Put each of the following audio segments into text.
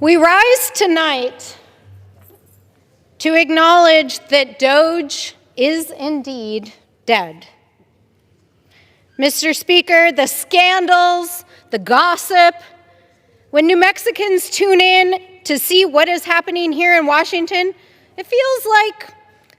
We rise tonight to acknowledge that DOGE is indeed dead. Mr. Speaker, the scandals, the gossip, when New Mexicans tune in to see what is happening here in Washington, it feels like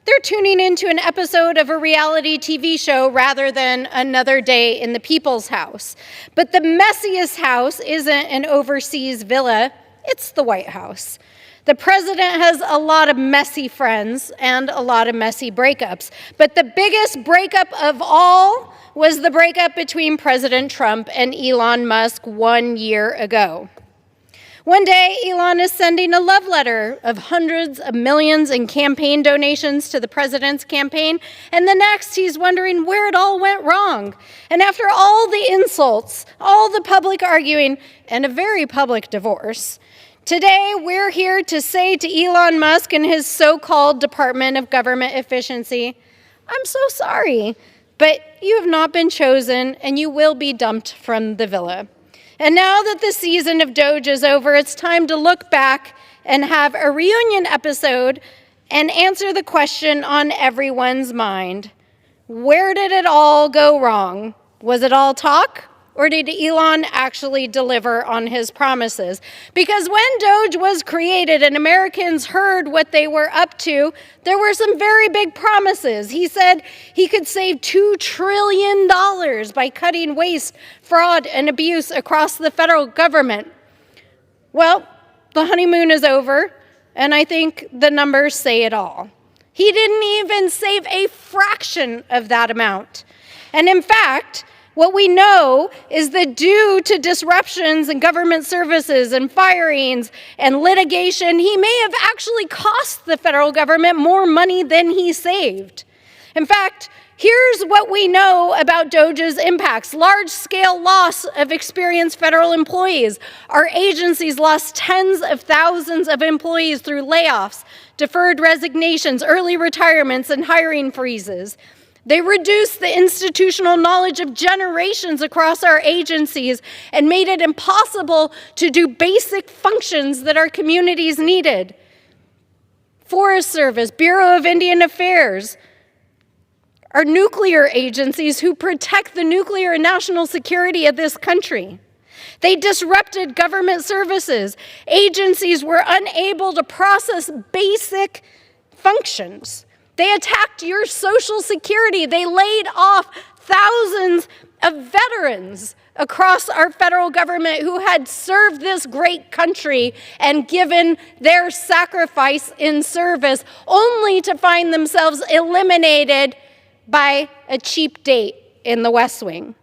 they're tuning into an episode of a reality TV show rather than another day in the people's house. But the messiest house isn't an overseas villa, it's the White House. The president has a lot of messy friends and a lot of messy breakups. But the biggest breakup of all was the breakup between President Trump and Elon Musk 1 year ago. One day, Elon is sending a love letter of hundreds of millions in campaign donations to the president's campaign, and the next, he's wondering where it all went wrong. And after all the insults, all the public arguing, and a very public divorce, today we're here to say to Elon Musk and his so-called Department of Government Efficiency, I'm so sorry, but you have not been chosen, and you will be dumped from the villa. And now that the season of DOGE is over, it's time to look back and have a reunion episode and answer the question on everyone's mind. Where did it all go wrong? Was it all talk? Or did Elon actually deliver on his promises? Because when DOGE was created and Americans heard what they were up to, there were some very big promises. He said he could save $2 trillion by cutting waste, fraud, and abuse across the federal government. Well, the honeymoon is over, and I think the numbers say it all. He didn't even save a fraction of that amount. And in fact, what we know is that due to disruptions in government services and firings and litigation, he may have actually cost the federal government more money than he saved. In fact, here's what we know about DOGE's impacts. Large-scale loss of experienced federal employees. Our agencies lost tens of thousands of employees through layoffs, deferred resignations, early retirements, and hiring freezes. They reduced the institutional knowledge of generations across our agencies and made it impossible to do basic functions that our communities needed. Forest Service, Bureau of Indian Affairs, our nuclear agencies who protect the nuclear and national security of this country. They disrupted government services. Agencies were unable to process basic functions. They attacked your Social Security. They laid off thousands of veterans across our federal government who had served this great country and given their sacrifice in service, only to find themselves eliminated by a cheap date in the West Wing.